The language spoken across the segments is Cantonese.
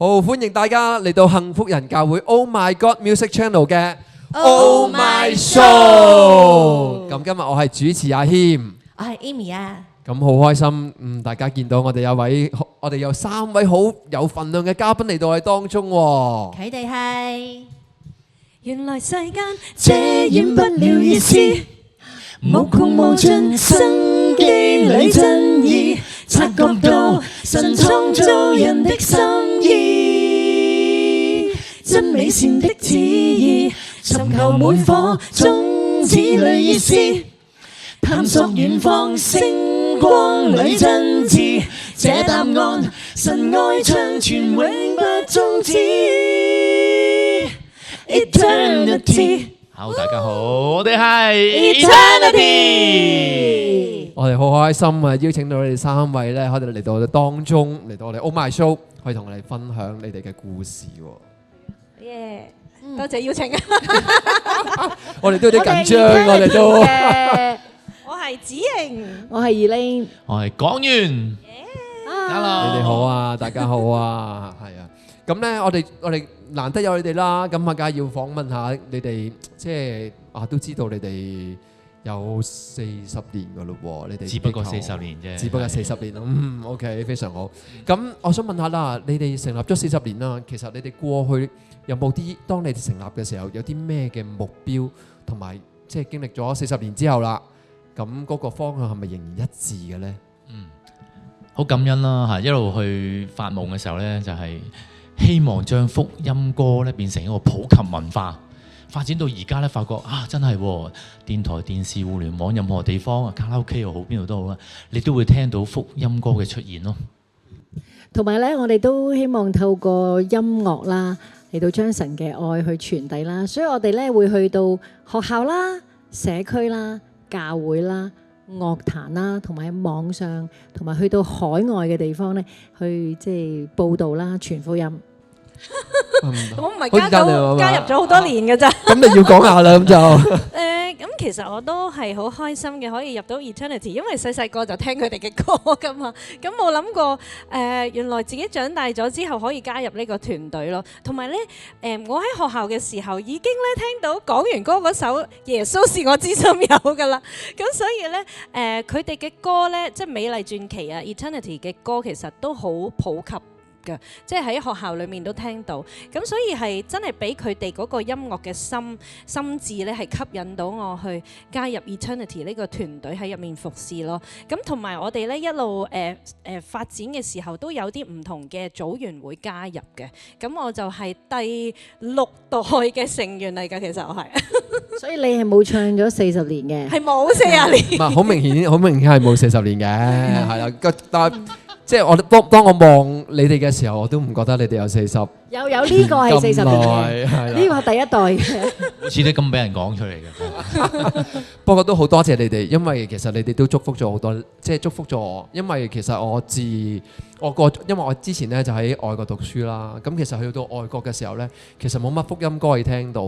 好，歡迎大家嚟到幸福人教會 Oh My God Music Channel 嘅 Oh My Show。咁今日我係主持阿謙，我係 Amy 啊。咁好開心，大家見到我哋有3位好有份量嘅嘉賓嚟到我哋當中喎。佢哋係原來世間遮掩不了意思，無窮無盡生機裏真意，察覺到神創造人的心意，真美善的旨意，尋求滿火種子裏意思，探索遠方星光裏真摯，這答案神愛長存永不終止。Eternity。Hello， 大家好，我哋係 Eternity。我哋好開心啊！邀請到你哋3位咧，可以嚟到我哋當中，嚟到我哋 Oh My Show，可以同我哋分享你哋嘅故事喎。耶！多謝邀請啊！我哋都有啲緊張，我哋都。我係子瑩，我係Elaine，我係講員。Hello，你哋好啊，大家好啊，係啊。咁咧，我哋難得有你哋啦，咁啊，梗係要訪問下你哋，即係都知道你哋有40年噶咯喎，你哋只不過40年啫，只不過40年咯，OK， 非常好。咁我想問下啦，你哋成立咗40年啦，其實你哋過去有冇啲，當你哋成立嘅時候，有啲咩嘅目標，同埋即係經歷咗40年之後啦，咁嗰個方向係咪仍然一致嘅咧？好感恩啦嚇！一路去發夢嘅時候咧，就係希望將福音歌咧變成一個普及文化，發展到而家咧，發覺真係電台、電視、互聯網任何地方卡拉 OK 又好，邊度都好啦，你都會聽到福音歌嘅出現咯。同埋咧，我哋都希望透過音樂啦，嚟到將神嘅愛去傳遞啦。所以我哋咧會去到學校啦、社區啦、教會啦、樂壇啦，同埋喺網上，同埋去到海外嘅地方咧，去即係報導啦、傳福音。我唔係加入咗好多年嘅咋。咁你要講下啦，咁就咁其實我都係好開心嘅，可以入到 Eternity， 因為細個就聽佢哋嘅歌噶嘛。咁冇諗過原來自己長大咗之後可以加入呢個團隊咯。同埋咧我喺學校嘅時候已經咧聽到講完歌嗰首《耶穌是我知心友》噶啦。咁所以咧佢哋嘅歌咧，即係美麗傳奇啊 Eternity 嘅歌，其實都好普及。即係喺學校裏面都聽到，咁所以係真係俾佢哋嗰個音樂嘅心智咧，係吸引到我去加入 Eternity 呢個團隊喺入面服侍咯。咁同埋我哋咧一路發展嘅時候，都有啲唔同嘅組員會加入嘅。咁我就係第6代嘅成員嚟㗎，其實我係。所以你係冇唱咗40年嘅，係冇40年。唔係好明顯係冇40年嘅，係啦。但係即係當我望你哋嘅時候，我都唔覺得你哋有40。有呢個係40年嘅，呢個係第一代嘅。好似都咁俾人講出嚟嘅。不過都好多謝你哋，因為其實你哋都祝福咗好多，即係祝福咗我。因為其實因為我之前咧就喺外國讀書啦，咁其實去到外國嘅時候咧，其實冇乜福音歌可以聽到，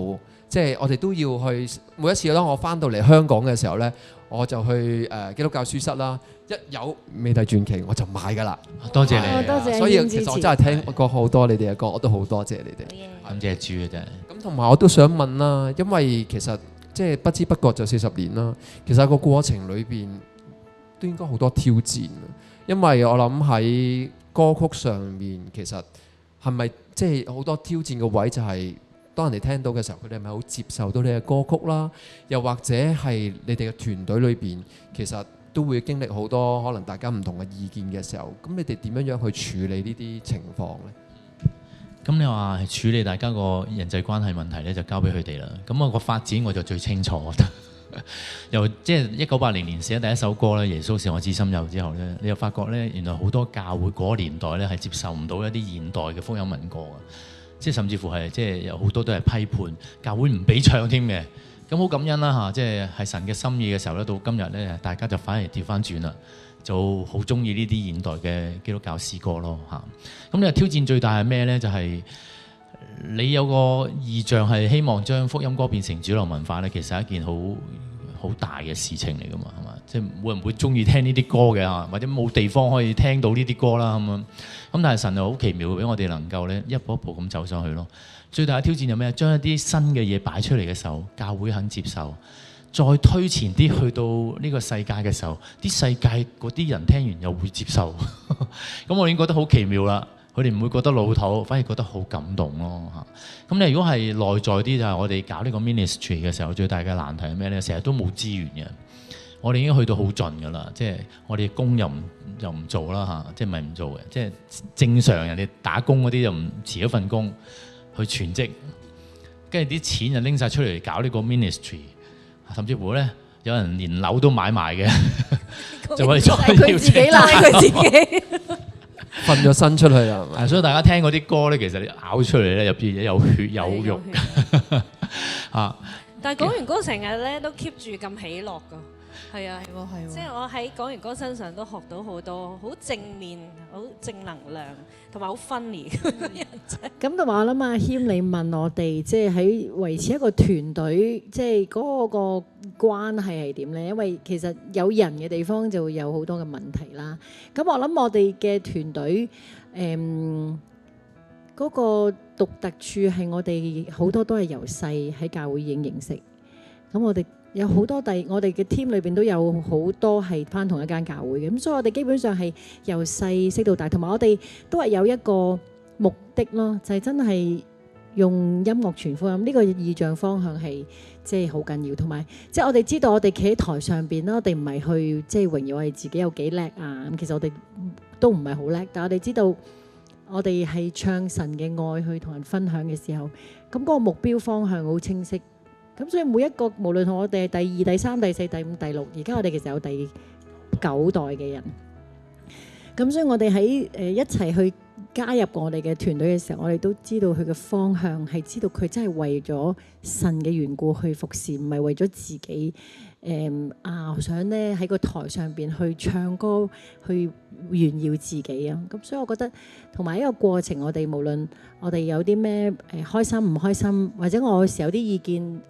即係我哋都要去每一次當我翻到嚟香港嘅時候咧，我就去基督教書室啦，一有美麗傳奇我就買㗎啦。多謝你，多謝。所以其實我真係聽過好多你哋嘅歌，我都好多謝你哋。感謝主嘅真係。咁同埋我都想問啦，因為其實即係不知不覺就40年啦，其實個過程裏邊都應該好多挑戰。因為我諗喺歌曲上面，其實係咪即係好多挑戰嘅位就係當人哋聽到嘅時候，佢哋係咪好接受到你嘅歌曲啦？又或者係你哋嘅團隊裏邊，其實都會經歷好多可能大家唔同嘅意見嘅時候，咁你哋點樣去處理呢啲情況呢？咁你話處理大家個人際關係問題咧，就交俾佢哋啦。咁我個發展我就最清楚，我覺得。由即係1980年寫第一首歌咧，《耶穌是我知心友》之後咧，你又發覺咧，原來好多教會嗰個年代咧係接受唔到一啲現代嘅福音民歌啊！即係甚至乎係即係有好多都係批判教會唔俾唱添嘅。咁好感恩啦嚇，即係神嘅心意嘅時候咧，到今日咧，大家就反而調翻轉啦，就好中意呢啲現代嘅基督教詩歌咯嚇。咁你話挑戰最大係咩咧？就係你有個意象係希望將福音歌變成主流文化咧，其實係一件好大嘅事情嚟噶嘛，係嘛？即係冇人會中意聽呢啲歌嘅嚇，或者冇地方可以聽到呢啲歌啦咁樣。咁但係神就好奇妙，俾我哋能夠咧一步一步咁走上去咯。最大嘅挑戰有咩？將一啲新嘅嘢擺出嚟嘅時候，教會肯接受。再推前啲去到呢個世界嘅時候，啲世界嗰啲人聽完又會接受。咁我已經覺得好奇妙啦。佢哋唔會覺得老土，反而覺得好感動咯嚇。咁你如果係內在啲，就係我哋搞呢個 ministry 嘅時候，最大嘅難題係咩咧？成日都冇資源嘅，我哋已經去到好盡㗎啦。即係我哋工又唔做啦嚇，即係唔係唔做嘅，即係正常人哋打工嗰啲就唔辭咗份工去全職，跟住啲錢就拎晒出嚟搞呢個 ministry， 甚至乎咧有人連樓都買埋嘅，就為咗佢自己啦，佢自己。瞓咗身出去啦，係咪？所以大家聽嗰啲歌咧，其實你咬出嚟咧，入邊有血有肉啊！但係講完歌成日咧都 keep 住咁喜樂噶，係啊，係喎係喎即係我喺講完歌身上都學到好多好正面、好正能量同埋好 funny 嘅人仔。咁同埋我諗阿謙，你問我哋即係喺維持一個團隊，即係嗰個關係係點呢？因為其實有人嘅地方就會有好多嘅問題啦。咁我諗我哋嘅團隊嗰個獨特處係我哋好多都係由細喺教會已經認識。咁我哋有好多我哋嘅 team 裏邊都有好多係返同一間教會嘅，咁所以我哋基本上係由細識到大，同埋我哋都係有一個目的咯，就係真係用音樂傳福音呢個意象方向係即係好緊要，同埋即係我哋知道我哋企喺台上邊啦，我哋唔係去即係榮耀我哋自己有幾叻啊，咁其實我哋都唔係好叻，但係我哋知道我哋係唱神嘅愛去同人分享嘅時候，咁嗰個目標方向好清晰。咁所以每一個無論我哋係第二、第三、第四、第五、第六，而家我哋其實有第9代嘅人。咁所以我哋喺一齊去加入我哋嘅團隊嘅時候，我哋都知道佢嘅方向係知道佢真係為咗神嘅緣故去服侍，唔係為咗自己。我想咧喺個台上邊去唱歌，去炫耀自己啊！咁所以我覺得同埋一個過程，我哋無論我哋有啲咩開心唔開心，或者我有時有啲意見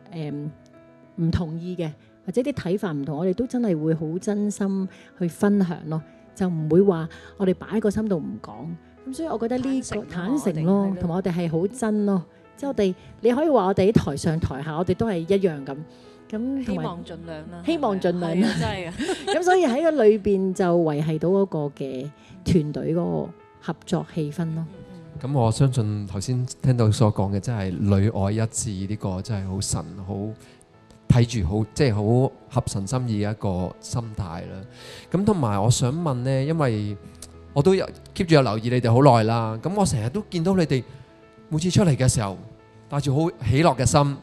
唔同意嘅，或者啲睇法唔同，我哋都真係會好真心去分享咯，就唔會話我哋擺喺個心度唔講。咁所以我覺得呢個坦誠咯，同埋我哋係好真咯，即係我哋你可以話我哋喺台上台下，我哋都係一樣咁。咁希望盡量啦，希望盡量啦，真係啊！咁所以喺個裏邊就維係到嗰個嘅團隊嗰個合作氣氛咯。咁我相信頭先聽到所講嘅，真係裏外一致呢個真係好神，好睇住好即係好合神心意嘅一個心態啦。咁同埋我想問呢，因為我都有 keep 住有留意你哋好耐啦。咁我成日都見到你哋每次出嚟嘅時候，帶住好喜樂嘅心。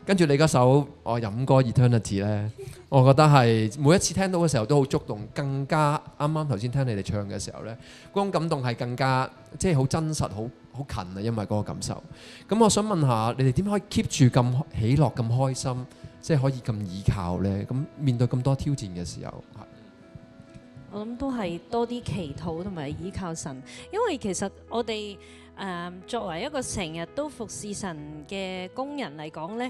跟住你嗰首我飲歌 Eternity 咧，我覺得係每一次聽到嘅時候都好觸動，更加啱啱頭先聽你哋唱嘅時候咧，嗰種感動係更加即係好真實、好近啊！因為嗰個感受。咁我想問下你哋點可以 keep 住咁喜樂、咁開心，即係可以咁依靠咧？咁面對咁多挑戰嘅時候，我諗都係多啲祈禱同埋依靠神，因為其實我哋作為一個成日都服侍神嘅工人嚟講呢，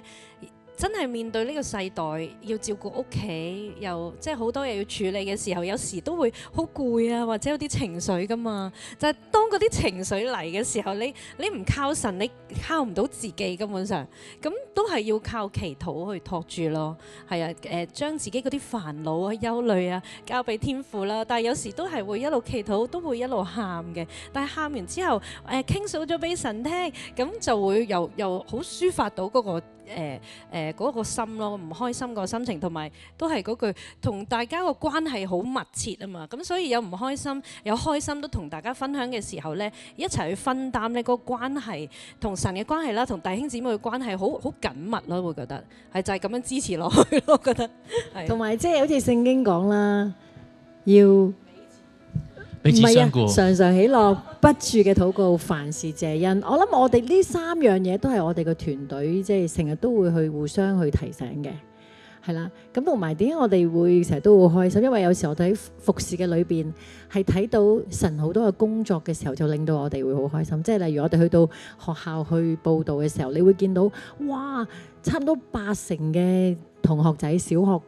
真係面對呢個世代要照顧屋企，又即係好多嘢要處理嘅時候，有時都會好攰啊，或者有啲情緒噶嘛。就係當嗰啲情緒嚟嘅時候，你唔靠神，你靠唔到自己根本上，咁都係要靠祈禱去托住咯。係啊，將自己嗰啲煩惱啊、憂慮啊交俾天父啦。但係有時都係會一路祈禱，都會一路喊嘅。但係喊完之後，傾訴咗俾神聽，咁就會又好抒發到嗰個嗰個心咯，唔開心個心情，同埋都係嗰句同大家個關係好密切啊嘛，咁所以有唔開心有開心都同大家分享嘅時候呢，一齊去分擔呢個關係同神嘅關係啦，同弟兄姊妹嘅關係好緊密咯，會覺得係就係咁樣支持落去咯，覺得係。同埋即係好似聖經講啦，要彼此相顧，常常喜樂，不住嘅禱告，凡事謝恩。我諗我哋呢3樣嘢都係我哋個團隊即係成日都會去互相去提醒嘅，係啦。咁同埋點解我哋會成日都好開心？因為有時候我哋喺服侍嘅裏邊係睇到神好多嘅工作嘅時候，就令到我哋會好開心。即係例如我哋去到學校去報道嘅時候，你會見到哇，差唔多80%嘅同學仔小學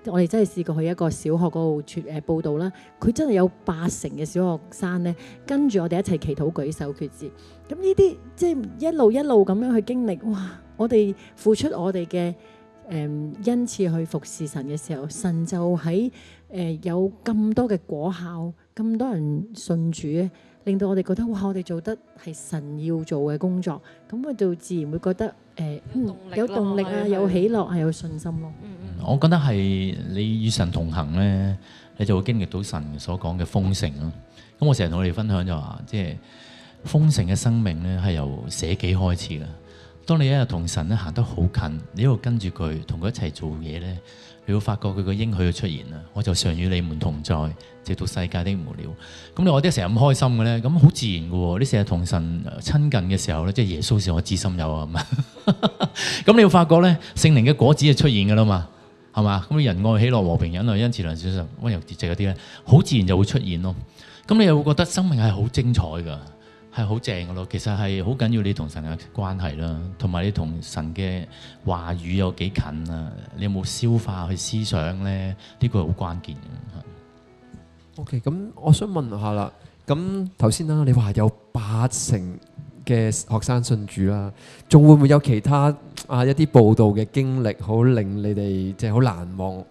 我哋真係試過去一個小學嗰度報道啦，佢真係有80%嘅小學生咧跟住我哋一齊祈禱舉手決志。咁呢啲即係一路咁樣去經歷，哇！我哋付出我哋嘅恩賜去服侍神嘅時候，神就喺有咁多嘅果效，咁多人信主咧，令到我哋覺得哇！我哋做得係神要做嘅工作，咁我就自然會覺得有動力啊，有喜樂啊，有信心咯。我覺得係你與神同行咧，你就會經歷到神所講嘅豐盛咯。咁我成日同我哋分享就話，即係豐盛嘅生命咧係由捨己開始嘅。當你一日同神咧行得好近，你一路跟住佢，同佢一齊做嘢咧，你會發覺佢個應許嘅出現啦。我就常與你們同在，直到世界的末了。咁你我哋成日咁開心嘅咧，咁好自然嘅喎。你成日同神親近嘅時候咧，即係耶穌是我知心友啊，係嘛？咁你會發覺咧，聖靈嘅果子就出現嘅啦嘛，係嘛？咁仁愛、喜樂、和平、忍耐、恩慈、良善、信實、溫柔、節制嗰啲咧，好自然就會出現咯。咁你又會覺得生命係好精彩㗎。係好正嘅咯，其實係好緊要你同神嘅關係啦，同埋你同神嘅話語有幾近啊？你有冇消化去思想咧？呢個係好關鍵嘅。OK，咁我想問下啦，咁頭先啦，你話有80%嘅學生信主啦，仲會唔會有其他一啲報道嘅經歷，好令你哋即係好難忘、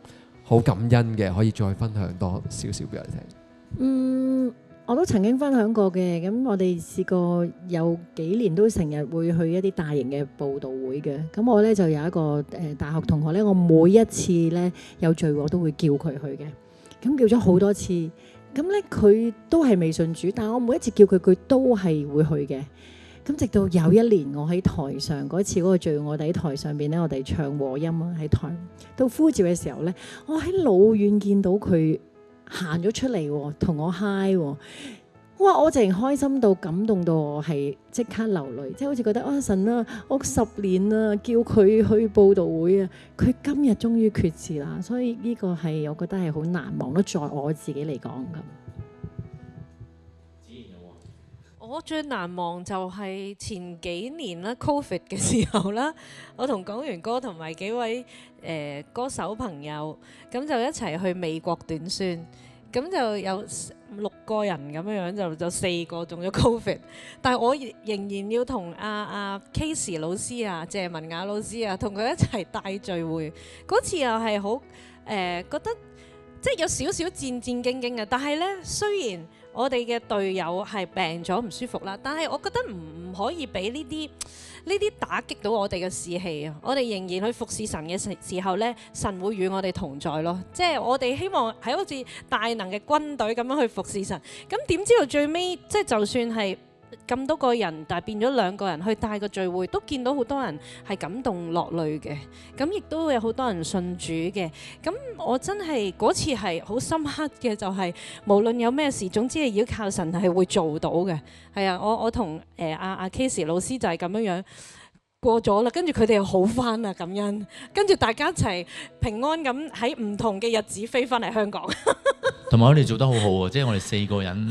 好感恩嘅，可以再分享多少少俾我哋聽？我都曾經分享過嘅，咁我哋試過有幾年都成日會去一啲大型嘅佈道會嘅。咁我咧就有一個大學同學咧，我每一次咧有聚會我都會叫佢去嘅。咁叫咗好多次，咁咧佢都係未信主，但係我每一次叫佢，佢都係會去嘅。咁直到有一年我喺台上嗰次嗰個聚會，我哋喺台上邊咧，我哋唱和音啊，喺台到呼召嘅時候咧，我喺老遠見到佢行咗出嚟，同我嗨喎，哇！我淨係開心到感動到我係即刻流淚，即係好似覺得神啊，我10年啊叫佢去佈道會啊，佢今日終於決志啦，所以呢個係我覺得係好難忘咯，在我自己嚟講咁。我最難忘就係前幾年啦 ，Covid 嘅時候啦，我同港元哥同埋幾位歌手朋友，咁就一齊去美國短宣，咁就有6個人咁樣樣，就4個中咗 Covid， 但係我仍然要同阿 Casey 老師啊、謝文雅老師啊，同佢一齊帶聚會，嗰次又係好覺得即係有少少戰戰兢兢嘅，但係呢，雖然我哋嘅隊友係病咗唔舒服啦，但係我覺得唔可以俾呢啲打擊到我哋嘅士氣啊！我哋仍然去服侍神嘅時候呢，神會與我哋同在咯。即係我哋希望係好似大能嘅軍隊咁樣去服侍神。咁點知道最尾即係就算係咁多個人，但係變咗2個人去帶個聚會，都見到好多人係感動落淚嘅。咁亦都有好多人信主嘅。咁我真係嗰次係好深刻嘅，就係無論有咩事，總之係要靠神係會做到嘅。係啊，我同阿 Casey 老師就係咁樣樣過咗啦，跟住佢哋又好翻啦，感恩。跟住大家一齊平安咁喺唔同嘅日子飛翻嚟香港。同埋我哋做得好好喎，即係我哋4個人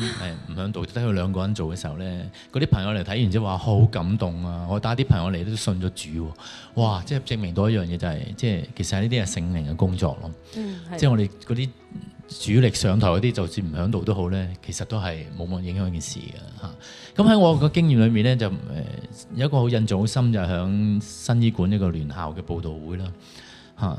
唔響度，得佢2個人做嘅時候咧，嗰啲朋友嚟睇完之後話好感動啊！我帶啲朋友嚟都信咗主喎，哇！即係證明到一樣嘢就係，即係其實呢啲係聖靈嘅工作咯。即係我哋嗰啲主力上台嗰啲，就算唔響度都好咧，其實都係冇乜影響件事嘅嚇。咁喺我個經驗裏面咧，就有一個好印象好深，就係響新醫館一個聯校嘅佈道會啦。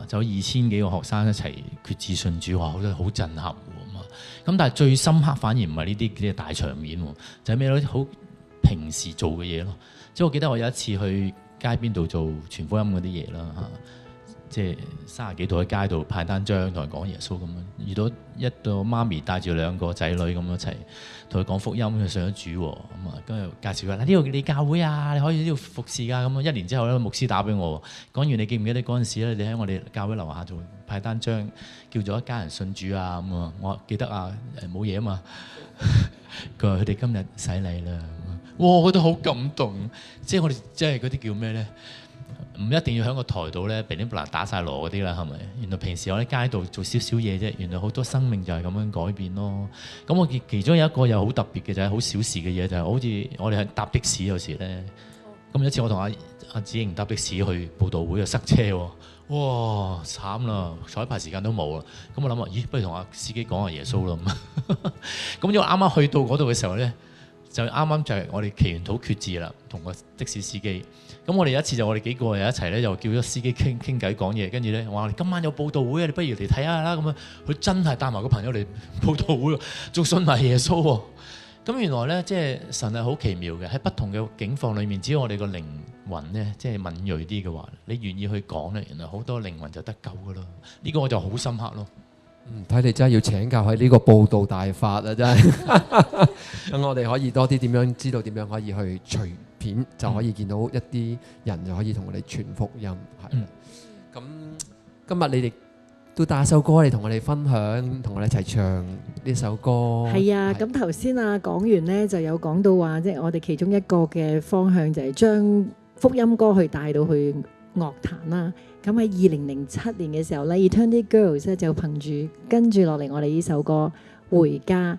就有2000幾個學生一齊決志信主，話好震撼喎嘛。咁但係最深刻反而唔係呢啲大場面喎，就係咩咧？好平時做嘅嘢咯。即係我記得我有一次去街邊度做傳福音嗰啲嘢啦嚇，即係30幾度喺街度派單張同人講耶穌咁樣，遇到一個媽咪帶住2個仔女咁一齊同佢講福音，佢上咗主喎，咁啊跟住介紹佢，嗱，呢度你教會啊，你可以呢度服侍㗎。咁啊1年之後咧，牧師打俾我，講完你記唔記得嗰陣時咧，你喺我哋教會樓下做派單張，叫咗一家人信主啊咁啊，我記得啊，冇嘢啊嘛。佢話佢哋今日洗禮啦，哇！我覺得好感動，即係我哋即係嗰啲叫咩咧？唔一定要喺個台度咧，噼哩啪啦打晒鑼嗰啲啦，係咪？原來平時我喺街度做少少嘢啫，原來好多生命就係咁樣改變咯。咁我其中有一個又好特別嘅就係好小事嘅嘢，就係好似我哋係搭的士有時咧，咁有一次我同阿子瑩搭的士去佈道會，又塞車喎，哇慘啦！彩排時間都冇啦。咁我諗咦，不如同阿司機講下耶穌啦咁。咁因為啱啱去到嗰度嘅時候咧，就啱啱就係我哋祈完禱決志啦，同個的士司機。咁我哋有一次就我哋幾個又一齊咧，又叫咗司機傾偈講嘢，跟住咧話今晚有佈道會啊，你不如嚟睇下啦咁樣。佢真係帶埋個朋友嚟佈道會，仲信埋耶穌喎。咁原來咧，即係神係好奇妙嘅，喺不同嘅境況裏面，只要我哋個靈魂咧，即係敏鋭啲嘅話，你願意去講咧，原來好多靈魂就得救噶啦。呢個我就好深刻咯。睇嚟真係要請教喺呢個佈道大法啊！真係，咁我哋可以多啲點樣知道點樣可以去隨片就可以見到一啲人就可以同我哋傳福音。係咁今日你哋都帶首歌嚟同我哋分享，同我哋一齊唱呢首歌。係啊，咁頭先啊講完呢，就有講到話，即係我哋其中一個嘅方向就係將福音歌去帶到去樂壇啦。咁喺2007年嘅時候咧，Eternity Girls 咧就憑住跟住落嚟我哋呢首歌《回家》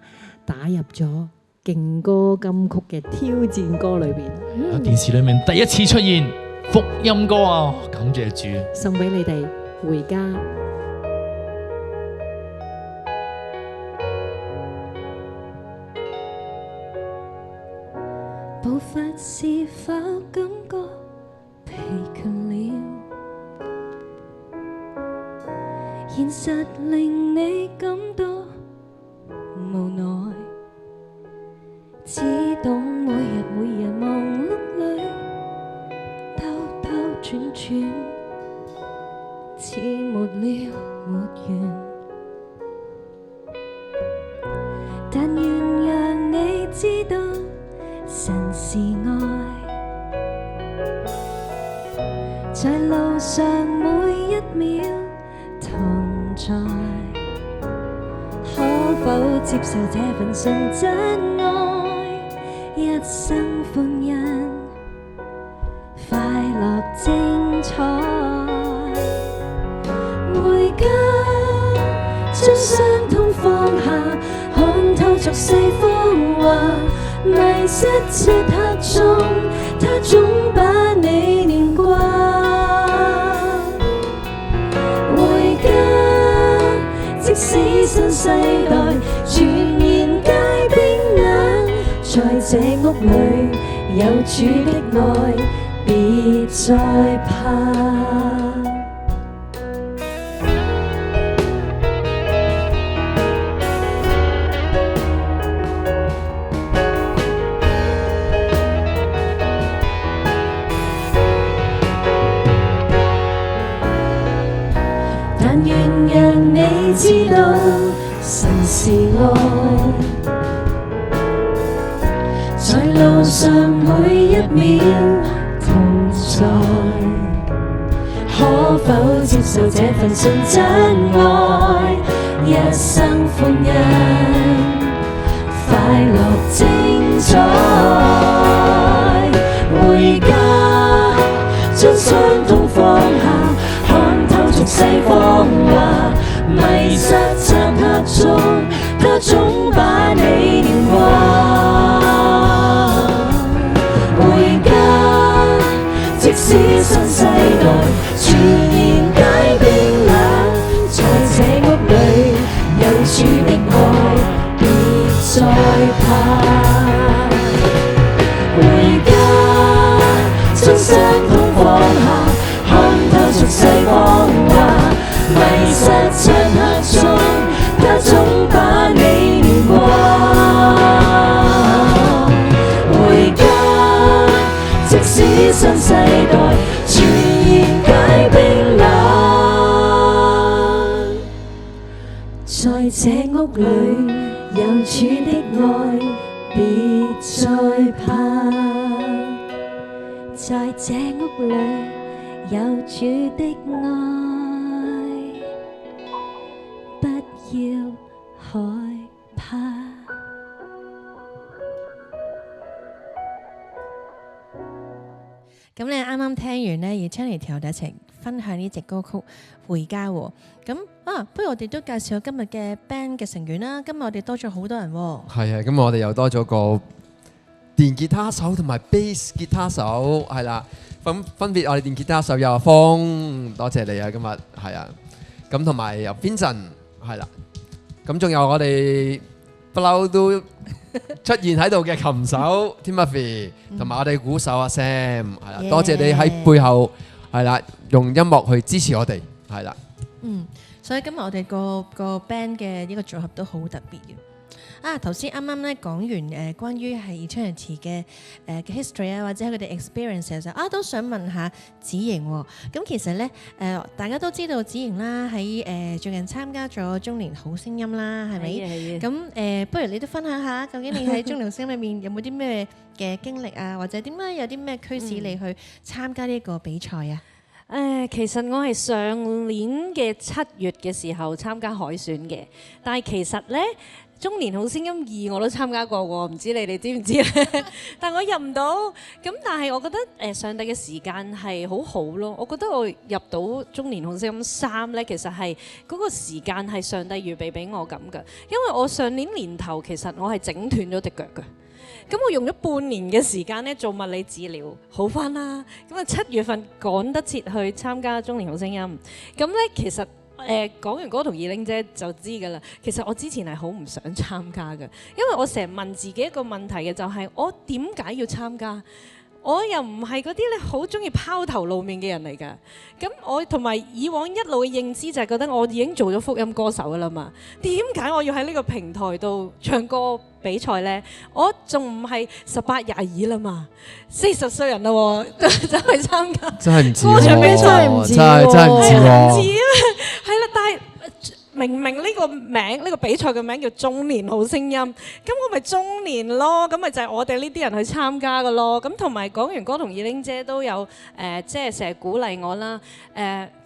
打入咗勁歌金曲嘅挑戰歌裏邊。喺電視裏面第一次出現福音歌啊！感謝主，送俾你哋《回家》。步伐是否感覺疲倦了？現實令你感到無奈，只懂每日忙碌裏兜兜轉轉，似沒了沒完。但願讓你知道神是愛，在路上每一秒同在，可否接受這份純真愛？一生歡欣，快樂精彩。回家，將傷痛放下，看透俗世風華。迷失漆黑中，他總把你念掛。回家，即使新世代全然皆冰冷，在這屋裏有主的愛，別再怕。知道神是愛，在路上每一秒同在，可否接受這份純真愛？一生歡欣，快樂精彩。回家，將傷痛放下，看透俗世風華。迷失漆黑中，他總把你念掛。回家，即使新世代全然皆冰冷，在這屋裏有主的愛，別再怕。回家，將傷痛放下，看透俗世風華。迷失漆黑中，他總把你念掛。回家，即使新世代全然皆冰冷，在這屋裏有主的愛，別再怕。在這屋裏有主的愛，要害怕。咁你啱啱聽完呢，而 Channy 同我哋一齊分享呢隻歌曲《回家》喎。咁不如我哋都介紹下今日嘅 band 嘅成員啦。今日我哋多咗好多人喎。係啊，咁我哋又多咗個電吉他手同埋 bass 吉他手係啦。分別我哋電吉他手有阿峰，多謝你啊！今日係啊，咁同埋有 Vincent 係啦，咁仲有我哋不嬲都出現喺度嘅琴手 Timothy， 同埋我哋鼓手阿 Sam 係啦，多謝你喺背後係啦，用音樂去支持我哋係啦。所以今日我哋個 band 嘅呢個組合都好特別嘅。頭先啱啱咧講完關於係 Eternity 嘅history 啊，或者佢哋 experience 嘅時候都想問下子瑩喎。咁其實咧大家都知道子瑩啦，喺最近參加咗中年好聲音啦，係咪？咁不如你都分享下，究竟你喺中年好聲音裏面有冇啲咩嘅經歷啊，或者點解有啲咩驅使你去參加呢個比賽啊？其實我係上年嘅7月嘅時候參加海選嘅，但係其實呢，中年好聲音2我都參加過喎，唔知你哋知唔知咧？但我入唔到，咁但係我覺得上帝嘅時間係好好咯。我覺得我入到中年好聲音3呢，其實係嗰個時間係上帝預備俾我咁嘅，因為我上年年頭其實我係整斷咗隻腳嘅。咁我用咗半年嘅時間咧做物理治療，好返啦。咁啊7月份趕得切去參加中年好聲音。咁咧其實講完歌同二玲姐就知㗎啦。其實我之前係好唔想參加嘅，因為我成日問自己一個問題嘅，就係我點解要參加？我又唔係嗰啲咧好中意拋頭露面嘅人嚟㗎。咁我同埋以往一路嘅認知就係覺得我已經做咗福音歌手㗎啦嘛。點解我要喺呢個平台度唱歌比賽呢？我仲唔係18、22啦嘛，40歲人啦喎，就去參加真係唔似喎，歌唱比賽唔似喎，真係唔似喎，係啦，但係明明呢個名呢個比賽嘅名叫中年好聲音，咁我咪中年咯，咁咪就係我哋呢啲人去參加嘅咯。咁同埋講完歌同二玲姐都有即係成日鼓勵我啦。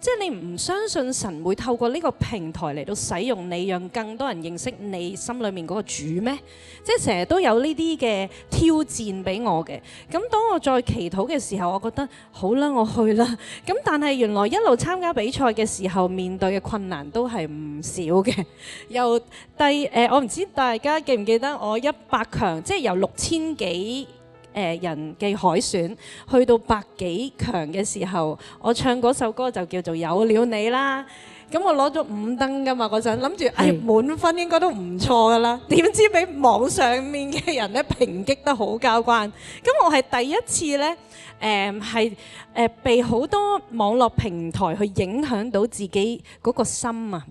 即係你唔相信神會透過呢個平台嚟到使用你，讓更多人認識你心裏面嗰個主咩？即係成日都有呢啲嘅挑戰俾我嘅。咁當我再祈禱嘅時候，我覺得好啦，我去啦。咁但係原來一路參加比賽嘅時候，面對嘅困難都係唔少嘅。由我唔知大家記唔記得我100強，即係由6000幾人嘅海選去到100幾強嘅時候，我唱嗰首歌就叫做有了你啦。咁我攞咗5燈㗎嘛，嗰陣諗住滿分應該都唔錯㗎啦，點知俾網上面嘅人咧抨擊得好交關。咁我係第一次咧被好多網絡平台去影響到自己嗰個心啊，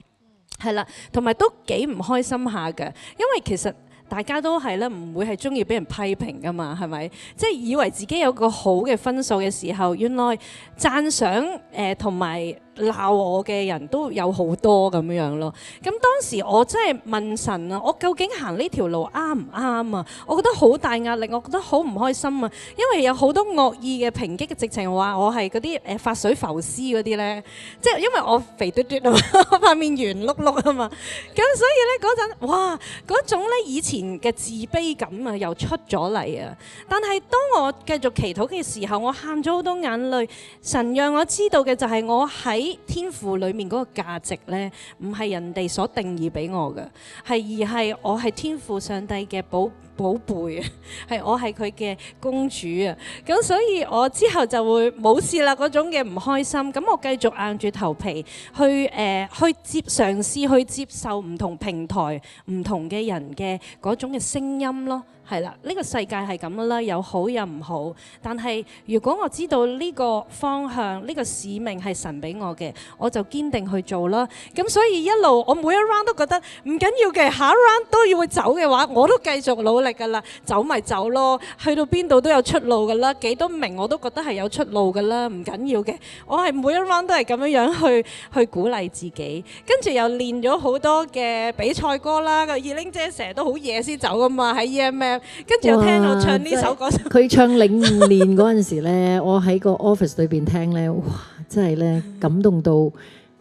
係啦，同埋都幾唔開心下嘅，因為其實大家都係咧，唔會係中意俾人批評噶嘛，係咪？即係以為自己有個好嘅分數嘅時候，原來讚賞同埋鬧我嘅人都有好多咁樣咯。咁當時我真係問神啊，我究竟行呢條路啱唔啱啊？我覺得好大壓力，我覺得好唔開心啊，因為有好多惡意嘅抨擊嘅，直情話我係嗰啲發水浮絲嗰啲咧，即係因為我肥嘟嘟啊嘛，我塊面圓碌碌啊嘛，咁所以咧嗰陣哇嗰種咧以前嘅自卑感啊又出咗嚟啊！但係當我繼續祈禱嘅時候，我喊咗好多眼淚。神讓我知道嘅就係我喺天父裏面嗰個價值呢，唔係人哋所定義俾我嘅，而係我係天父上帝嘅寶貝啊，係我係佢嘅公主啊！咁所以我之後就會冇事啦，嗰種嘅唔開心。咁我繼續硬住頭皮去嘗試去接受唔同平台、唔同嘅人嘅嗰種嘅聲音咯。係啦，呢個世界係咁啦，有好有唔好。但係如果我知道呢個方向、呢個使命係神俾我嘅，我就堅定去做啦。咁所以一路我每一 round 都覺得唔緊要嘅，下一 round 都要會走嘅話，我都繼續努力㗎啦。走咪走咯，去到邊度都有出路㗎啦。幾多名我都覺得係有出路㗎啦，唔緊要嘅。我係每一 round 都係咁樣去鼓勵自己，跟住又練咗好多嘅比賽歌啦。二玲姐成日都好夜先走㗎嘛，喺 EMM。跟住又聽我唱呢首歌，佢唱05年嗰陣時咧，我喺個 office 裏邊聽咧，哇！真係咧感動到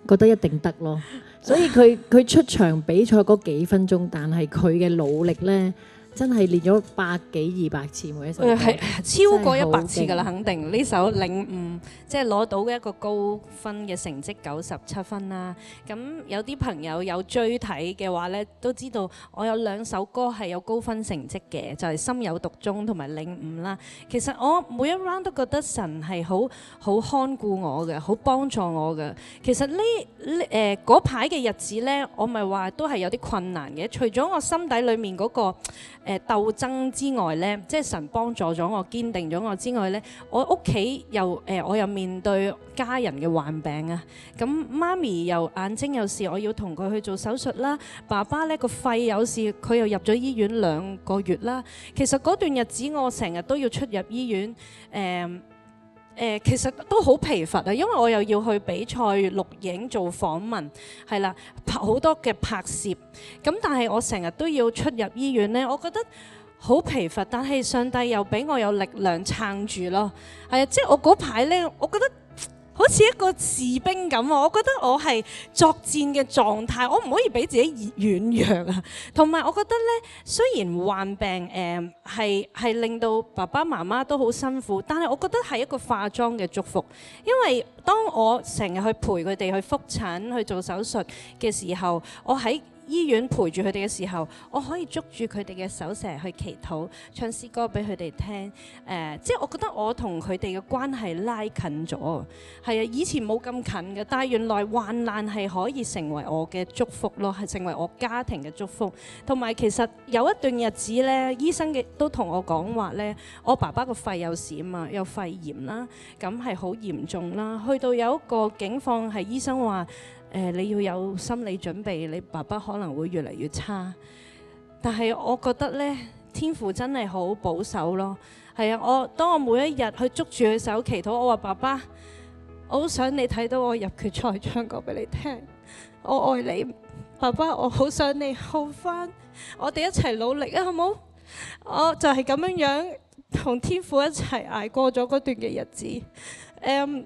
覺得一定得咯。所以佢出場比賽嗰幾分鐘，但係佢嘅努力咧真係練咗100幾200次每一首歌。係超過真係好100次㗎啦，肯定呢首領悟即係攞到一個高分嘅成績97分啦。咁有啲朋友有追睇嘅話咧，都知道我有2首歌係有高分成績嘅，就係、心有獨鍾同埋領悟啦。其實我每一 round 都覺得神係好看顧我嘅，好幫助我嘅。其實嗰排嘅日子咧，我咪話都係有啲困難嘅。除咗我心底裡面嗰個鬥爭之外咧，即係神幫助咗我、堅定咗我之外咧，我屋企又我又面對家人嘅患病啊。咁媽咪又眼睛有事，我要同佢去做手術啦。爸爸咧個肺有事，佢又入咗醫院2個月啦。其實嗰段日子我成日都要出入醫院，其實都好疲乏啊，因為我又要去比賽錄影做訪問，係啦，好多嘅拍攝。咁但係我成日都要出入醫院呢，我覺得好疲乏。但係上帝又俾我有力量撐住咯，係啊，即係我嗰排呢，我覺得好似一個士兵咁，我覺得我係作戰嘅狀態，我唔可以俾自己軟弱啊。同埋我覺得呢，雖然患病係令到爸爸媽媽都好辛苦，但係我覺得係一個化妝嘅祝福，因為當我成日去陪佢哋去覆診、去做手術嘅時候，我喺醫院陪住佢哋嘅時候，我可以捉住佢哋嘅手成日去祈禱、唱詩歌俾佢哋聽。即係我覺得我同佢哋嘅關係拉近咗。係啊，以前冇咁近嘅，但係原來患難係可以成為我嘅祝福咯，係成為我家庭嘅祝福。同埋其實有一段日子呢，醫生嘅都同我講話呢，我爸爸個肺有事啊嘛，有肺炎啦，咁係好嚴重啦。去到有一個境況係醫生話，你要有心理準備，你爸爸可能會越嚟越差。但係我覺得呢，天父真係好保守咯。係啊，當我每一日去捉住佢手祈禱，我話爸爸，我好想你睇到我入決賽唱歌俾你聽，我愛你，爸爸，我好想你好返，我哋一齊努力啊，好冇？我就係咁樣同天父一齊捱過咗嗰段嘅日子。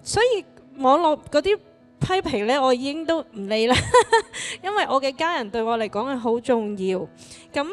所以網絡嗰啲批評呢，我已經都唔理啦，因為我嘅家人對我嚟講係好重要。咁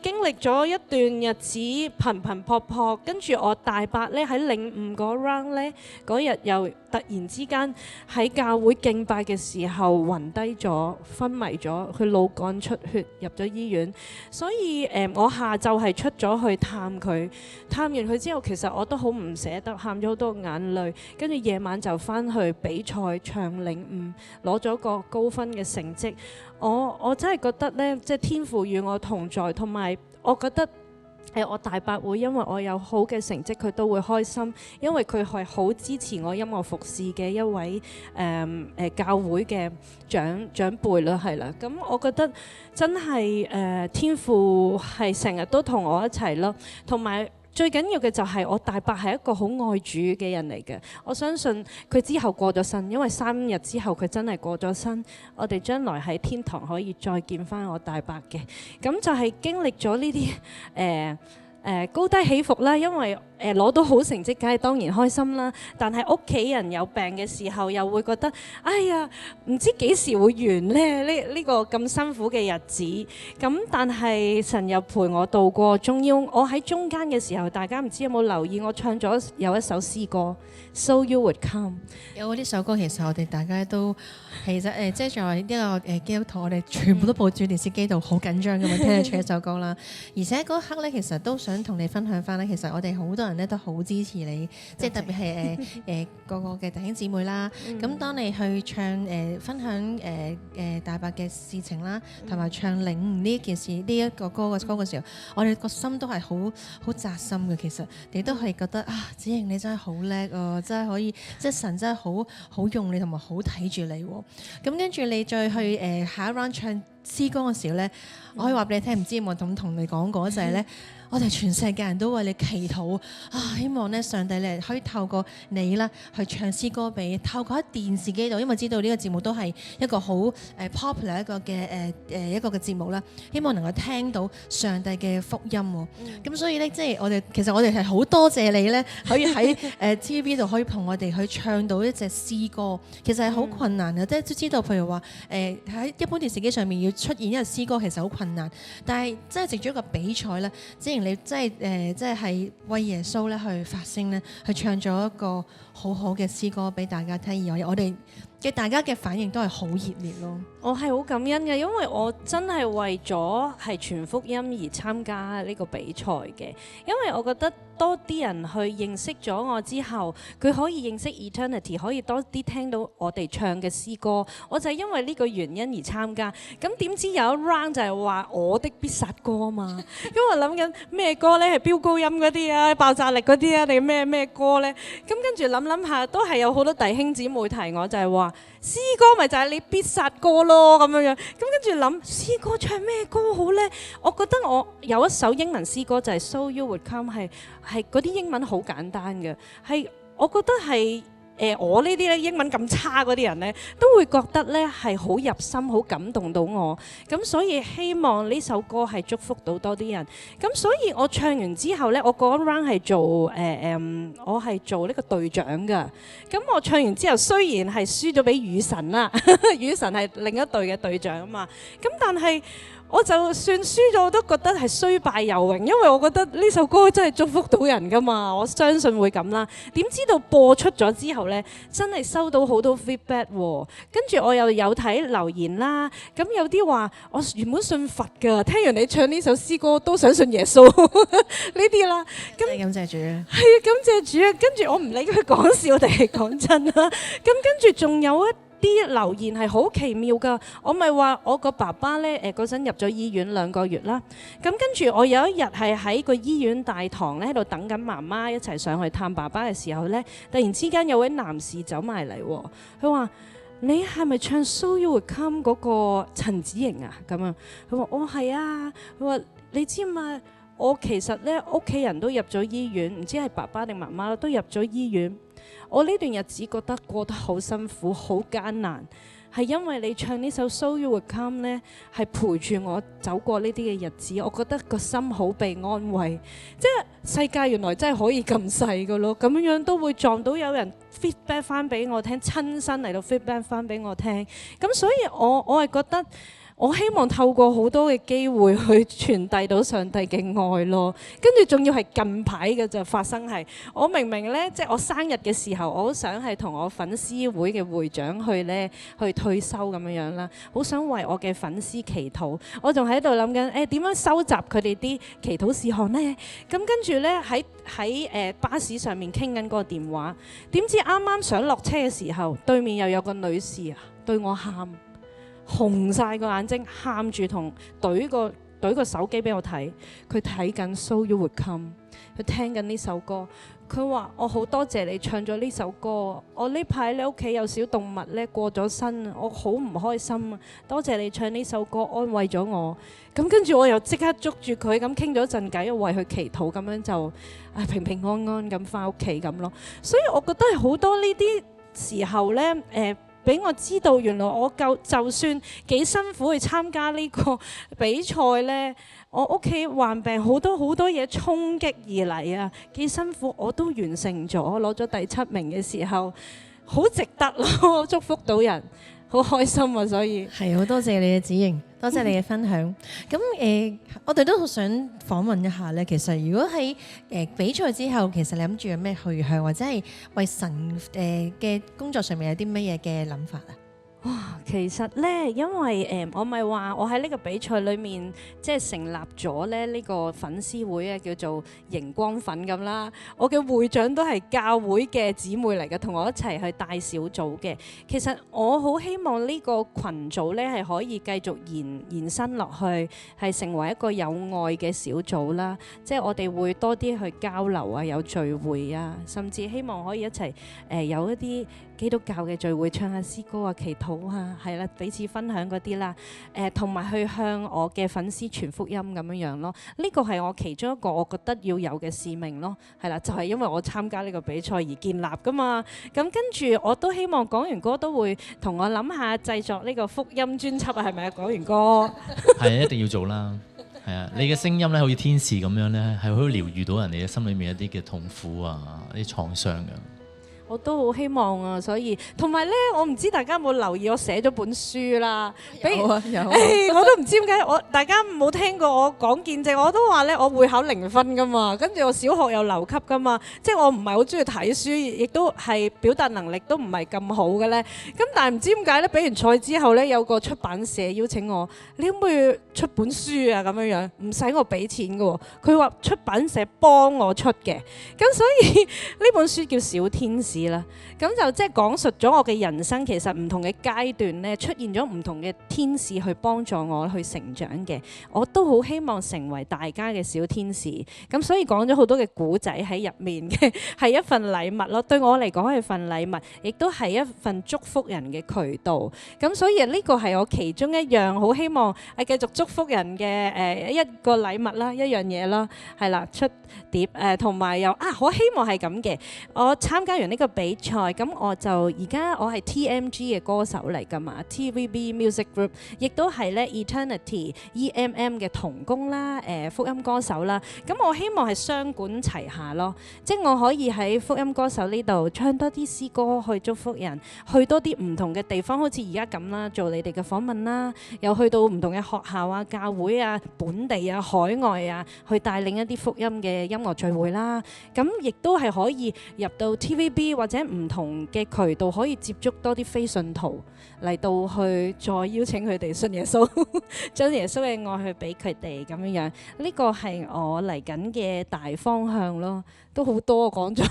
經歷咗一段日子頻頻撲撲，跟住我大伯呢喺領悟嗰 round 呢，嗰日又突然之間喺教會敬拜嘅時候暈低咗、昏迷咗，佢腦幹出血入咗醫院。所以我下晝係出咗去探佢，探完佢之後，其實我都好唔捨得，喊咗好多眼淚。跟住夜晚就翻去比賽唱領悟，攞咗個高分嘅成績。我真係覺得呢，即係天父與我同在，同埋我覺得我大伯會因為我有好嘅成績，佢都會開心，因為佢係好支持我音樂服侍嘅一位教會嘅長輩啦，係啦。咁我覺得真係天父係成日都同我一齊咯，同埋最緊要嘅就係我大伯係一個好愛主嘅人嚟嘅，我相信佢之後過咗身，因為3日之後佢真係過咗身，我哋將來喺天堂可以再見返我大伯嘅。咁就係經歷咗呢啲高低起伏啦，因為攞到好成績，梗係當然開心啦。但係屋企人有病嘅時候，又會覺得，哎呀，唔知幾時會完呢？呢個咁辛苦嘅日子。咁但係神又陪我度過，仲要我喺中間嘅時候，大家唔知有冇留意，我唱咗有一首詩歌 So You Would Come。有呢首歌，其實我哋大家都其實即係作為呢個基督徒，我哋全部都抱住電視機度好緊張咁樣聽你唱一首歌啦。而且嗰刻咧，其實都想同你分享翻咧，其實我哋好多人咧都好支持你，即係特別係個個嘅弟兄姊妹啦。咁當你去唱分享大伯嘅事情啦，同埋唱領悟呢件事呢一個歌嘅時候，我哋個心都係好扎心嘅。其實你都係覺得啊，子瑩你真係好叻啊，真係可以，即係神真係好用你同埋好睇住你。咁跟住你再去下一 round 唱詩歌嘅時候咧，我可以話俾你聽，唔知有冇咁同你講過就係咧。我哋全世界人都為你祈禱啊！希望咧上帝咧可以透過你啦去唱詩歌俾，透過喺電視機度，因為知道呢個節目都係一個好popular 一個嘅一個嘅節目啦。希望能夠聽到上帝嘅福音喎。咁所以咧，即係其實我哋係好多謝你咧，可以喺TVB 度可以同我哋去唱到一隻詩歌。其實係好困難嘅，即係都知道，譬如話喺一般電視機上面要出現一隻詩歌，其實好困難。但係即係藉住一個比賽咧，既然你即係為耶穌咧去發聲咧，去唱咗一個好好嘅詩歌俾大家聽，而我哋嘅大家嘅反應都係好熱烈咯。我係好感恩嘅，因為我真係為咗係傳福音而參加呢個比賽嘅，因為我覺得多啲人去認識咗我之後，佢可以認識 Eternity， 可以多啲聽到我哋唱嘅詩歌。我就係因為呢個原因而參加。咁點知有一 round 就係話我的必殺歌啊嘛，因為我諗緊咩歌呢？係飆高音嗰啲啊，爆炸力嗰啲啊，定咩歌呢？咁跟住諗下，都係有好多弟兄姊妹提我，就係話詩歌咪就係你必殺歌咯咁樣樣。咁跟住諗詩歌唱咩歌好呢？我覺得我有一首英文詩歌就係 So You Would Come， 係嗰啲英文好簡單嘅，係我覺得係我呢啲咧英文咁差嗰啲人咧，都會覺得咧係好入心、好感動到我。咁所以希望呢首歌係祝福到多啲人。咁所以我唱完之後咧，我嗰 round 係做我係做呢個隊長㗎。咁我唱完之後，雖然係輸咗俾雨神啦，雨神係另一隊嘅隊長啊嘛。咁但係我就算輸咗，我都覺得係雖敗猶榮，因為我覺得呢首歌真係祝福到人㗎嘛，我相信會咁啦。點知道播出咗之後呢，真係收到好多 feedback 喎。跟住我又有睇留言啦，咁有啲話我原本信佛㗎，聽完你唱呢首詩歌都想信耶穌呢啲啦。咁感謝主，係啊，感謝主啊。跟住我唔理佢講笑定係講真啦。咁跟住仲有啲留言係好奇妙㗎，我咪話我個爸爸呢，嗰陣入咗醫院2個月啦，咁跟住我有一日係喺個醫院大堂呢，喺度等緊媽媽一齊上去探爸爸嘅時候呢，突然之間有位男士走埋嚟，佢話：你係咪唱 So You Would Come 嗰個陳子瑩啊？咁啊，佢話：我係啊。佢話：你知嘛？我其實呢，屋企人都入咗醫院，唔知係爸爸定媽媽都入咗醫院。我呢段日子覺得過得好辛苦、好艱難，係因為你唱呢首 So You Would Come 呢，係陪住我走過呢啲嘅日子，我覺得個心好被安慰。即係世界原來真係可以咁細㗎咯，咁樣都會撞到有人 feedback 翻俾我聽，親身嚟到 feedback 翻俾我聽。咁所以我係覺得，我希望透過好多嘅機會去傳遞到上帝嘅愛咯，跟住仲要係近排嘅就發生係，我明明呢，即係我生日嘅時候，我好想係同我粉絲會嘅會長去退休咁樣樣啦，好想為我嘅粉絲祈禱，我仲喺度諗緊點樣收集佢哋啲祈禱事項呢？咁跟住呢，喺巴士上面傾緊嗰個電話，點知啱啱想落車嘅時候，對面又有個女士啊對我喊。紅晒個眼睛，喊住同懟個手機俾我睇，佢睇緊 So You Would Come， 佢聽緊呢首歌。佢話：我好多謝你唱咗呢首歌，我呢排你屋企有小動物咧過咗身，我好唔開心啊！多謝你唱呢首歌安慰咗我。咁跟住我又即刻捉住佢咁傾咗陣偈，又為佢祈禱，咁樣就平平安安咁翻屋企咁咯。所以我覺得係好多呢啲時候呢。俾我知道，原來我就算幾辛苦去參加呢個比賽呢，我屋企患病好多嘢衝擊而嚟啊！幾辛苦我都完成咗，攞咗第7名嘅時候，好值得咯，祝福到人，好開心啊！所以係好多謝你嘅子瑩，多謝你嘅分享。咁我哋都好想訪問一下咧。其實如果喺比賽之後，其實你諗住有咩去向，或者係為神嘅工作上面有啲乜嘢嘅諗法啊？哇，其實呢，因為我咪話我喺呢個比賽裏面即係成立咗咧呢個粉絲會啊，叫做熒光粉咁啦。我嘅會長都係教會嘅姊妹嚟嘅，同我一齊去帶小組嘅。其實我好希望呢個群組呢係可以繼續延伸落去，係成為一個有愛嘅小組啦。即係我哋會多啲去交流啊，有聚會啊，甚至希望可以一齊有一啲基督教嘅聚會，唱下詩歌啊，祈禱好啊，係啦，彼此分享嗰啲啦，同埋去向我嘅粉絲傳福音咁樣樣咯。呢個係我其中一個我覺得要有嘅使命咯，係啦，就係因為我參加呢個比賽而建立噶嘛。咁跟住我都希望講完歌都會同我諗下製作呢個福音專輯啊，係咪啊？講完歌係啊，一定要做啦。係啊，你嘅聲音咧好似天使咁樣咧，係可以療愈到人哋嘅心裏面一啲嘅痛苦啊，啲創傷嘅。我都好希望啊，所以同埋咧，我唔知大家有冇留意，我寫咗本書啦。有啊有啊我都唔知點解，大家冇聽過我講見證，我都話咧，我會考0分噶嘛，跟住我小學又留級噶嘛，即係我唔係好中意睇書，亦都係表達能力都唔係咁好嘅咧。咁但係唔知點解咧，比完賽之後咧，有個出版社邀請我，你可唔可以出本書啊？咁樣樣唔使我俾錢嘅喎，佢話出版社幫我出嘅，咁所以呢本書叫小天使啦，咁就即係講述咗我嘅人生，其實唔同嘅階段咧，出現咗唔同嘅天使去幫助我去成長嘅。我都好希望成為大家嘅小天使，咁所以講咗好多嘅古仔喺入面嘅，係一份禮物咯。對我嚟講係份禮物，亦都係一份祝福人嘅渠道。咁所以呢個係我其中一樣好希望繼續祝福人嘅一個禮物啦，一樣嘢啦，係啦，出碟同埋又我希望係咁嘅。我參加完呢個比賽，咁我就而家我係 TMG 嘅歌手嚟㗎嘛 ，TVB Music Group， 亦都係咧 Eternity EMM 嘅同工啦，福音歌手啦。咁我希望係雙管齊下咯，即係我可以喺福音歌手呢度唱多啲詩歌去祝福人，去多啲唔同嘅地方，好似而家咁啦，做你哋嘅訪問啦，又去到唔同嘅學校啊、教會啊、本地啊、海外啊，去帶領一啲福音嘅音樂聚會啦。咁亦都係可以入到 TVB 或者唔同嘅渠道，可以接觸多啲非信徒嚟到去再邀請佢哋信耶穌，將耶穌嘅愛去俾佢哋咁樣樣。呢個係我嚟緊嘅大方向咯，都好多講咗，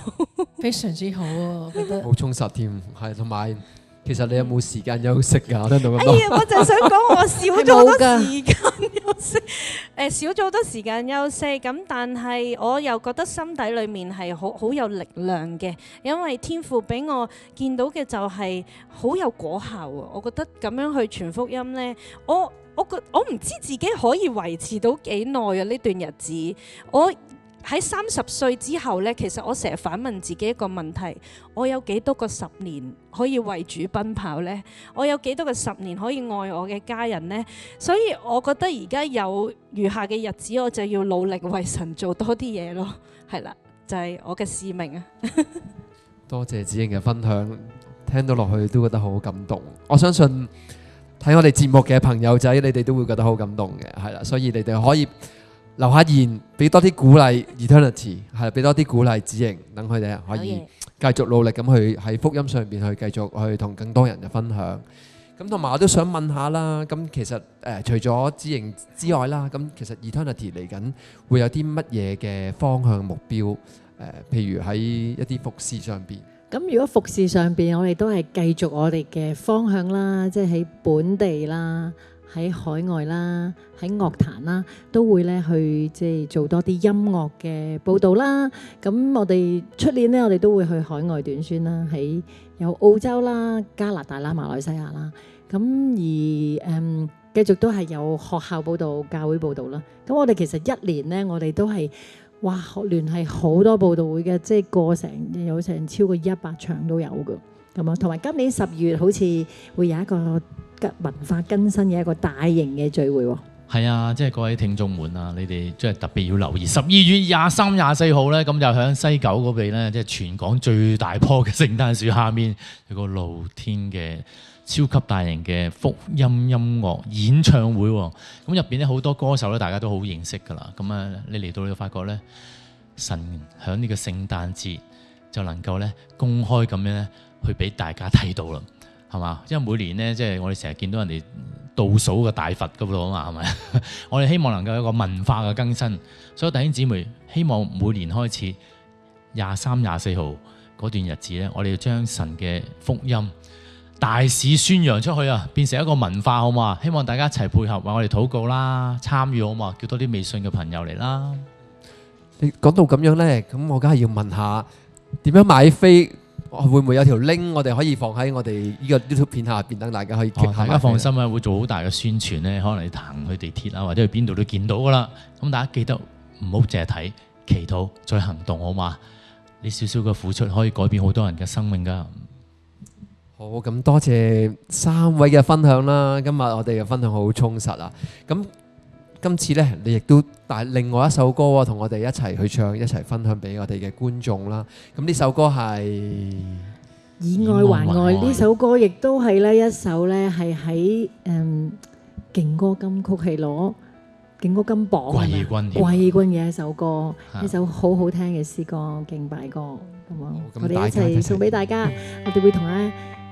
非常之好啊！我覺得好充實添，係同埋其實你有冇時間休息㗎？我聽到咁多。我就想講我少咗好多時間休息，少咗好多時間休息。咁但係我又覺得心底裡面係好有力量嘅，因為天父俾我見到嘅就係好有果效啊！我覺得咁樣去傳福音呢，我唔知自己可以維持到幾耐啊！呢段日子，我喺30歲之後呢，其實我成日反問自己一個問題：我有幾多個10年可以為主奔跑呢？我有幾多個10年可以愛我嘅家人呢？所以我覺得而家有餘下嘅日子，我就要努力為神做多啲嘢咯。係啦，就係我嘅使命啊！多謝子瑩嘅分享，聽到落去都覺得好感動。我相信睇我哋節目嘅朋友仔，你哋都會覺得好感動嘅，係啦。所以你哋可以留下言，俾多啲鼓勵 Eternity， 係俾多啲鼓勵子瑩，等佢哋可以繼續努力咁去喺福音上邊去繼續去同更多人嘅分享。咁同埋我都想問下啦，咁其實除咗子瑩之外啦，咁其實 Eternity 嚟緊會有啲乜嘢嘅方向目標？譬如喺一啲服侍上邊。咁如果服侍上邊，我哋都係繼續我哋嘅方向啦，即係喺本地啦、喺海外啦、喺樂壇啦，都會咧去即係做多啲音樂嘅報導啦。咁我哋出年咧，我哋都會去海外短宣啦，喺有澳洲啦、加拿大啦、馬來西亞啦。咁而繼續都係有學校報導、教會報導啦。咁我哋其實一年咧，我哋都係聯繫好多報道會嘅，即係有成超過100場都有嘅咁啊。同埋今年12月好似會有一個文化更新嘅一個大型嘅聚會喎。係啊，即係各位聽眾們啊，你哋即係特別要留意12月23、24號咧，咁就喺西九嗰邊咧，即係全港最大棵嘅聖誕樹下面有個露天嘅超級大型嘅福音音樂演唱會喎。咁入邊咧好多歌手咧，大家都好認識㗎啦。咁啊，你嚟到你就發覺咧，神喺呢個聖誕節就能夠咧公開咁樣咧去俾大家睇到啦，係嘛？因為每年咧，即係我哋成日見到人哋倒數個大佛嗰度啊嘛，係咪？我哋希望能夠有一個文化嘅更新，所以弟兄姊妹希望每年開始23、24號嗰段日子咧，我哋要將神嘅福音大肆宣揚出去啊，變成一個文化，好嘛？希望大家一齊配合，為我哋禱告啦，參與好嘛？叫多啲未信嘅朋友嚟啦。你講到咁樣呢，咁我梗係要問下點樣買飛會唔會有條 link 我哋可以放喺我哋呢個 YouTube 片下邊，等大家可以 click 下大家放心啊，會做好大嘅宣傳咧，可能你行去地鐵啊，或者去邊度都見到噶啦。咁大家記得唔好淨係睇，祈禱再行動，好嘛？你少少嘅付出可以改變好多人嘅生命噶。好，咁多謝三位嘅分享啦。今日我哋嘅分享好充實啊。咁今次呢，你亦都帶另外一首歌喎，同我哋一齊去唱，一齊分享俾我哋嘅觀眾啦。咁呢首歌係以愛還愛呢首歌，亦都係呢一首呢係喺勁歌金曲係攞勁歌金榜季軍季軍嘅一首歌，啊一首好好聽嘅詩歌敬拜歌，咁啊，咁我哋一齊送俾大家。我哋會同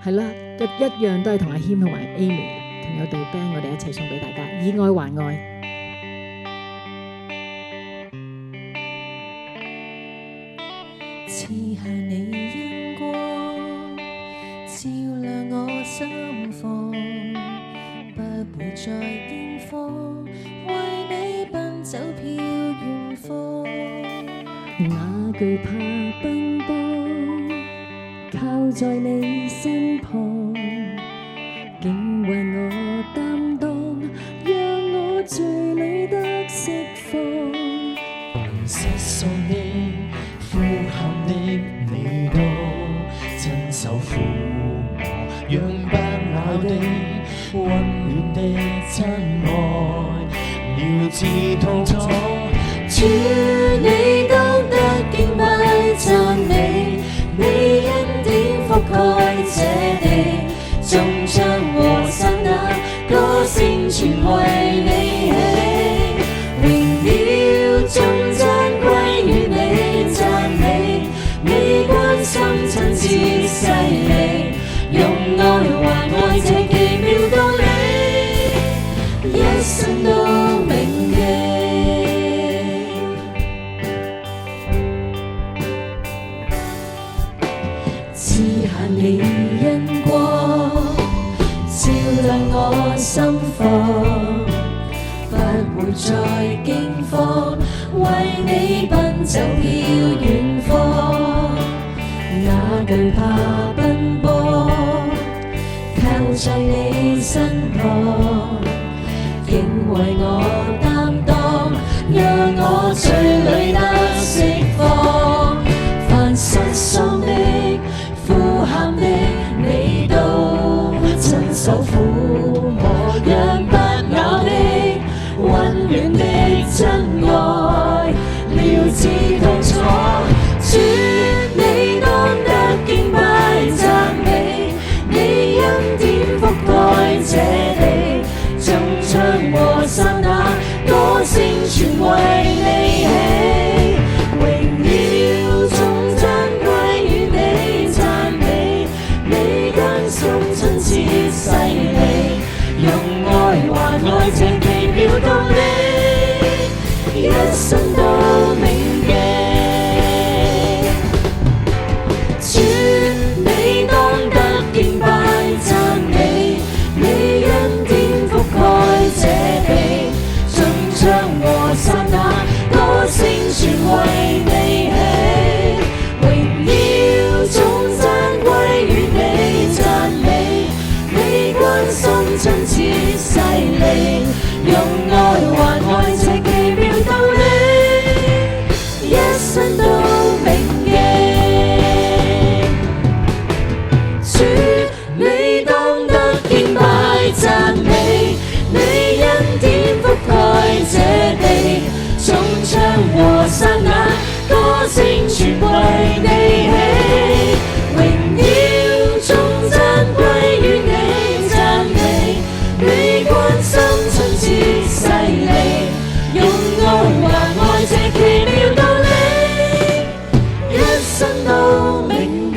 係啦，一樣都係同阿謙同埋 Amy 同有隊 band，我哋一齊送俾大家。以愛還愛。賜下你恩光，照亮我心房，不會再驚慌，為你奔走飄遠方。哪懼怕奔波，靠在你身旁，竟為我擔當，讓我罪裏得釋放。失喪的呼喊的你都親手撫摸，讓不朽的溫暖的真愛了知痛楚。主你當得敬拜讚美，你恩典覆蓋這地，眾將和散那歌聲全為你起，榮耀頌讚歸於你讚美，你關心親切細膩，用愛還愛這奇妙道理，一生都銘記。賜下你恩光，照亮我心房，不會再驚慌，為你奔走飄遠方。哪懼怕奔波，靠在你身旁，竟為我擔當，讓我罪裏得釋放。凡失喪的呼喊的，你都親手撫摸，讓不朽的溫暖的真愛了知痛楚。主你當得敬拜讚美，你恩典覆蓋這地，眾唱和散那歌聲全為你起，榮耀頌讚歸於你讚美，你關心親切細膩，用愛還愛這奇妙道理，一生都銘記。主你當得敬拜讚美，你恩典覆蓋這地，眾唱和散那歌聲全為你起，榮耀頌讚歸於你讚美，你關心親切細膩，用愛還愛這奇妙道理，一生都銘記。主你當得敬拜讚美，你恩典覆蓋這地，眾唱和散那歌聲全為你起，榮耀頌讚歸於你讚美，你關心親切細膩，用愛還愛這奇妙道理，一生都銘記。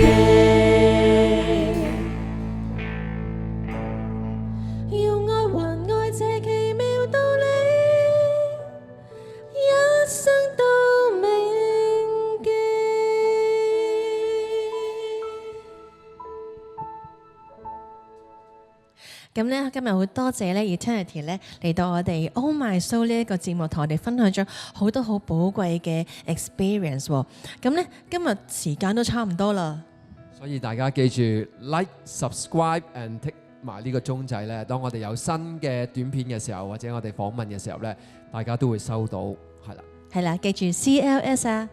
用愛還愛這奇妙道理，一生都銘記。咁咧，今日好多謝咧 Eternity 咧嚟到我哋 Oh My Soul 呢一個節目，同我哋分享咗好多好寶貴嘅 experience 喎。咁咧，今日時間都差唔多啦。所以大家記住 like、subscribe and tick 埋呢個鐘仔咧，當我哋有新嘅短片嘅時候，或者我哋訪問嘅時候咧，大家都會收到，係啦。係啦，記住 CLS 啊！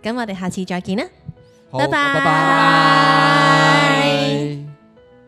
咁我哋下次再見啦，好，拜拜拜拜。